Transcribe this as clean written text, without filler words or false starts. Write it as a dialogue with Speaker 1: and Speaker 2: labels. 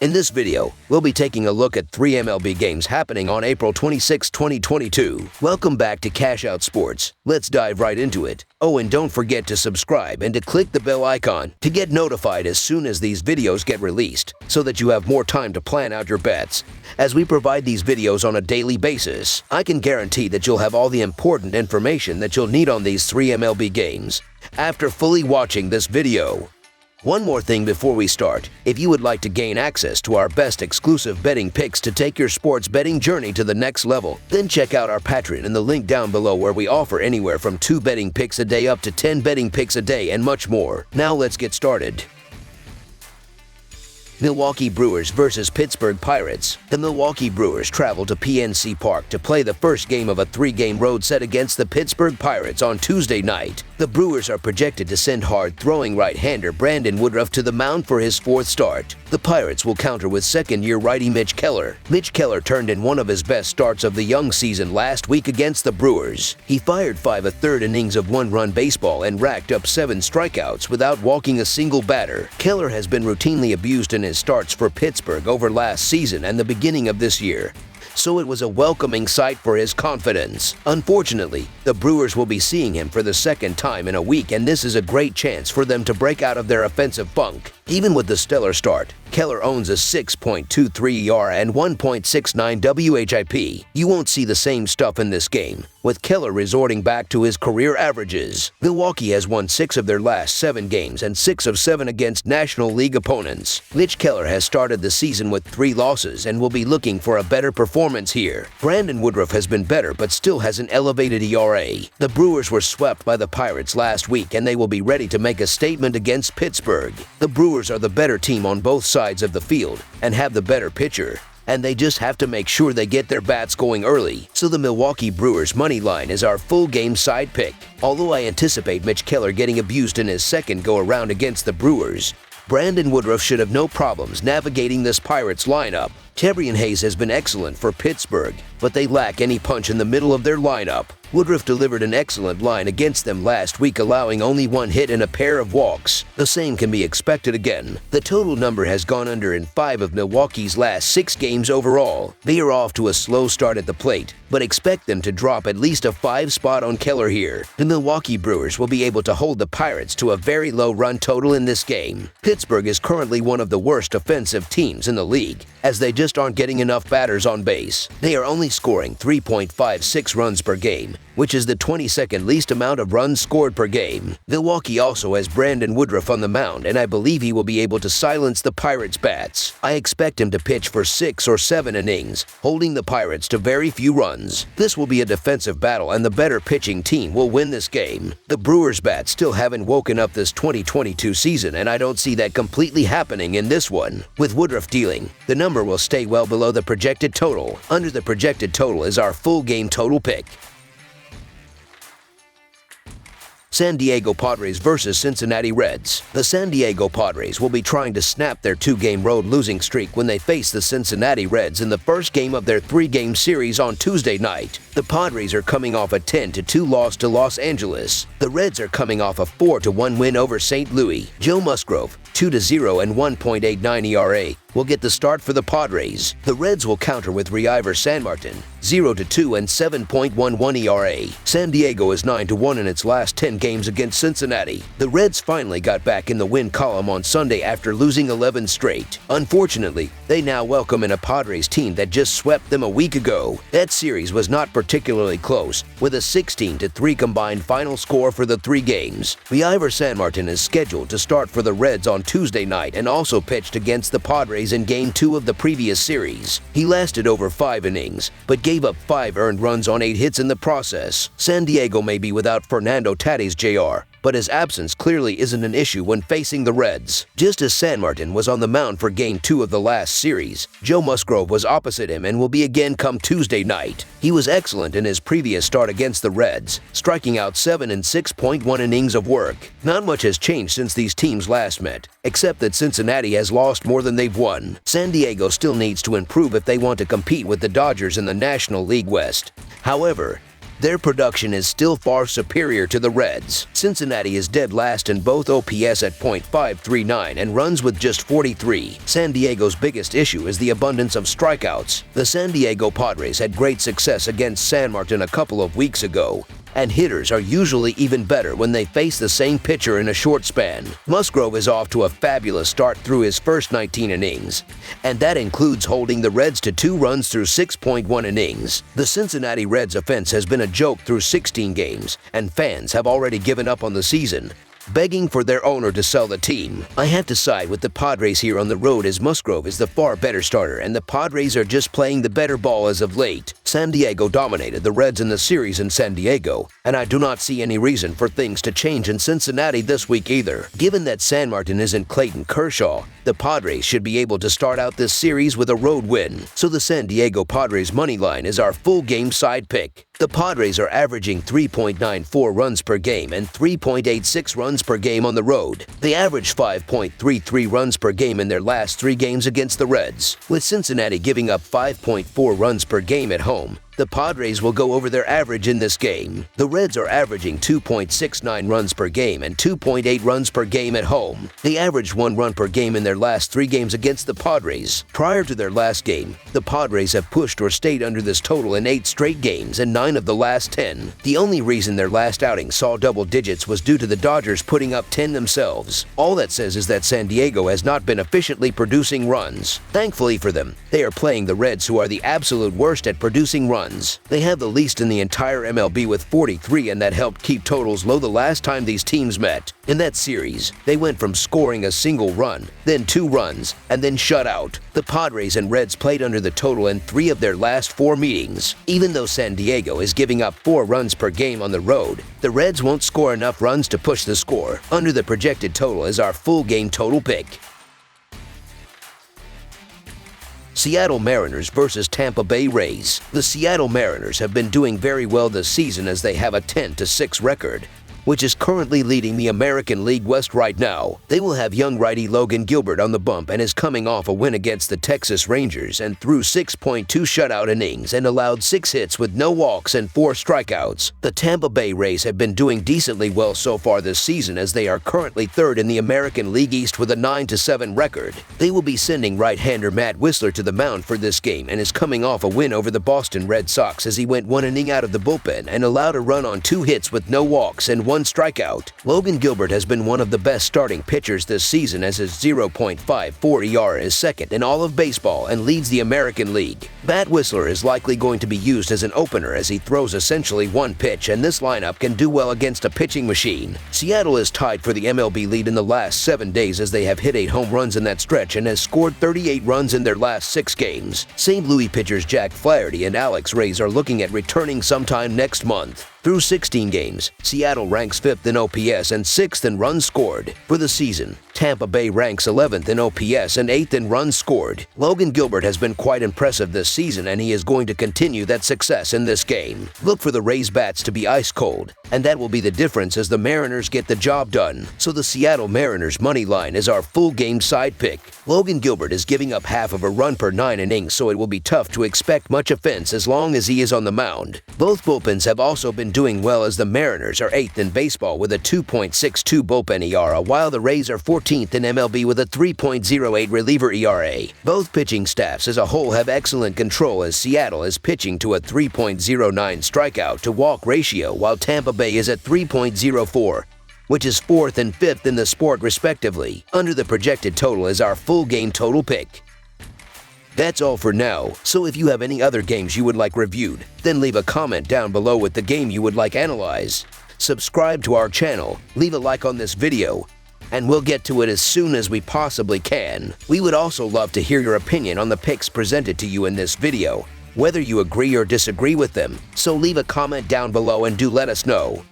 Speaker 1: In this video, we'll be taking a look at 3 MLB games happening on April 26, 2022. Welcome back to Cash Out Sports. Let's dive right into it. Oh, and don't forget to subscribe and to click the bell icon to get notified as soon as these videos get released, so that you have more time to plan out your bets. As we provide these videos on a daily basis, I can guarantee that you'll have all the important information that you'll need on these 3 MLB games after fully watching this video. One more thing before we start. If you would like to gain access to our best exclusive betting picks to take your sports betting journey to the next level, then check out our Patreon in the link down below, where we offer anywhere from 2 betting picks a day up to 10 betting picks a day and much more. Now let's get started. Milwaukee Brewers versus Pittsburgh Pirates. The Milwaukee Brewers travel to PNC Park to play the first game of a 3-game road set against the Pittsburgh Pirates on Tuesday night. The Brewers are projected to send hard-throwing right-hander Brandon Woodruff to the mound for his 4th start. The Pirates will counter with second-year righty Mitch Keller. Mitch Keller turned in one of his best starts of the young season last week against the Brewers. He fired 5 1/3 innings of 1-run baseball and racked up 7 strikeouts without walking a single batter. Keller has been routinely abused in his starts for Pittsburgh over last season and the beginning of this year, so it was a welcoming sight for his confidence. Unfortunately, the Brewers will be seeing him for the second time in a week, and this is a great chance for them to break out of their offensive funk. Even with the stellar start, Keller owns a 6.23 ERA and 1.69 WHIP. You won't see the same stuff in this game, with Keller resorting back to his career averages. Milwaukee has won 6 of their last 7 games and 6 of 7 against National League opponents. Mitch Keller has started the season with 3 losses and will be looking for a better performance here. Brandon Woodruff has been better but still has an elevated ERA. The Brewers were swept by the Pirates last week, and they will be ready to make a statement against Pittsburgh. The Brewers are the better team on both sides of the field and have the better pitcher, and they just have to make sure they get their bats going early. So the Milwaukee Brewers money line is our full game side pick. Although I anticipate Mitch Keller getting abused in his second go-around against the Brewers, Brandon Woodruff should have no problems navigating this Pirates lineup. Tabrian Hayes has been excellent for Pittsburgh, but they lack any punch in the middle of their lineup. Woodruff delivered an excellent line against them last week, allowing only 1 hit and a pair of walks. The same can be expected again. The total number has gone under in 5 of Milwaukee's last 6 games overall. They are off to a slow start at the plate, but expect them to drop at least a 5 spot on Keller here. The Milwaukee Brewers will be able to hold the Pirates to a very low run total in this game. Pittsburgh is currently one of the worst offensive teams in the league, as they just aren't getting enough batters on base. They are only scoring 3.56 runs per game, which is the 22nd least amount of runs scored per game. Milwaukee also has Brandon Woodruff on the mound, and I believe he will be able to silence the Pirates' bats. I expect him to pitch for 6 or 7 innings, holding the Pirates to very few runs. This will be a defensive battle, and the better pitching team will win this game. The Brewers' bats still haven't woken up this 2022 season, and I don't see that completely happening in this one. With Woodruff dealing, the number will stay well below the projected total. Under the projected total is our full game total pick. San Diego Padres versus Cincinnati Reds. The San Diego Padres will be trying to snap their 2-game road losing streak when they face the Cincinnati Reds in the first game of their 3-game series on Tuesday night. The Padres are coming off a 10-2 loss to Los Angeles. The Reds are coming off a 4-1 win over St. Louis. Joe Musgrove, 2-0 and 1.89 ERA, will get the start for the Padres. The Reds will counter with Reiver Sanmartin, 0-2 and 7.11 ERA. San Diego is 9-1 in its last 10 games against Cincinnati. The Reds finally got back in the win column on Sunday after losing 11 straight. Unfortunately, they now welcome in a Padres team that just swept them a week ago. That series was not particularly close, with a 16-3 combined final score for the 3 games. Reiver Sanmartin is scheduled to start for the Reds on Tuesday night and also pitched against the Padres in Game 2 of the previous series. He lasted over 5 innings, but gave up 5 earned runs on 8 hits in the process. San Diego may be without Fernando Tatis Jr., but his absence clearly isn't an issue when facing the Reds. Just as Sanmartin was on the mound for Game 2 of the last series, Joe Musgrove was opposite him and will be again come Tuesday night. He was excellent in his previous start against the Reds, striking out 7 in 6.1 innings of work. Not much has changed since these teams last met, except that Cincinnati has lost more than they've won. San Diego still needs to improve if they want to compete with the Dodgers in the National League West. However, their production is still far superior to the Reds. Cincinnati is dead last in both OPS at .539 and runs with just 43. San Diego's biggest issue is the abundance of strikeouts. The San Diego Padres had great success against San Martin a couple of weeks ago, and hitters are usually even better when they face the same pitcher in a short span. Musgrove is off to a fabulous start through his first 19 innings, and that includes holding the Reds to 2 runs through 6.1 innings. The Cincinnati Reds offense has been a joke through 16 games, and fans have already given up on the season, begging for their owner to sell the team. I have to side with the Padres here on the road, as Musgrove is the far better starter and the Padres are just playing the better ball as of late. San Diego dominated the Reds in the series in San Diego, and I do not see any reason for things to change in Cincinnati this week either. Given that San Martin isn't Clayton Kershaw, the Padres should be able to start out this series with a road win, so the San Diego Padres money line is our full game side pick. The Padres are averaging 3.94 runs per game and 3.86 runs per game on the road. They average 5.33 runs per game in their last 3 games against the Reds, with Cincinnati giving up 5.4 runs per game at home. The Padres will go over their average in this game. The Reds are averaging 2.69 runs per game and 2.8 runs per game at home. They averaged 1 run per game in their last 3 games against the Padres. Prior to their last game, the Padres have pushed or stayed under this total in 8 straight games and 9 of the last 10. The only reason their last outing saw double digits was due to the Dodgers putting up 10 themselves. All that says is that San Diego has not been efficiently producing runs. Thankfully for them, they are playing the Reds, who are the absolute worst at producing runs. They have the least in the entire MLB with 43, and that helped keep totals low the last time these teams met. In that series, they went from scoring a single run, then 2 runs, and then shut out. The Padres and Reds played under the total in 3 of their last 4 meetings. Even though San Diego is giving up 4 runs per game on the road, the Reds won't score enough runs to push the score. Under the projected total is our full game total pick. Seattle Mariners versus Tampa Bay Rays. The Seattle Mariners have been doing very well this season, as they have a 10-6 record, which is currently leading the American League West right now. They will have young righty Logan Gilbert on the bump and is coming off a win against the Texas Rangers and threw 6.2 shutout innings and allowed 6 hits with no walks and 4 strikeouts. The Tampa Bay Rays have been doing decently well so far this season, as they are currently 3rd in the American League East with a 9-7 record. They will be sending right-hander Matt Whistler to the mound for this game and is coming off a win over the Boston Red Sox, as he went 1 inning out of the bullpen and allowed a run on 2 hits with no walks and 1 strikeout. Logan Gilbert has been one of the best starting pitchers this season, as his 0.54 ERA is 2nd in all of baseball and leads the American League. Matt Whistler is likely going to be used as an opener, as he throws essentially 1 pitch, and this lineup can do well against a pitching machine. Seattle is tied for the MLB lead in the last 7 days, as they have hit 8 home runs in that stretch and has scored 38 runs in their last 6 games. St. Louis pitchers Jack Flaherty and Alex Reyes are looking at returning sometime next month. Through 16 games, Seattle ranks 5th in OPS and 6th in runs scored. For the season, Tampa Bay ranks 11th in OPS and 8th in runs scored. Logan Gilbert has been quite impressive this season, and he is going to continue that success in this game. Look for the Rays bats to be ice cold, and that will be the difference as the Mariners get the job done. So the Seattle Mariners money line is our full game side pick. Logan Gilbert is giving up half of a run per 9 innings, so it will be tough to expect much offense as long as he is on the mound. Both bullpens have also been doing well, as the Mariners are 8th in baseball with a 2.62 bullpen ERA, while the Rays are 14th in MLB with a 3.08 reliever ERA. Both pitching staffs as a whole have excellent control, as Seattle is pitching to a 3.09 strikeout to walk ratio, while Tampa Bay is at 3.04. which is 4th and 5th in the sport respectively. Under the projected total is our full game total pick. That's all for now, so if you have any other games you would like reviewed, then leave a comment down below with the game you would like analyzed. Subscribe to our channel, leave a like on this video, and we'll get to it as soon as we possibly can. We would also love to hear your opinion on the picks presented to you in this video, whether you agree or disagree with them, so leave a comment down below and do let us know.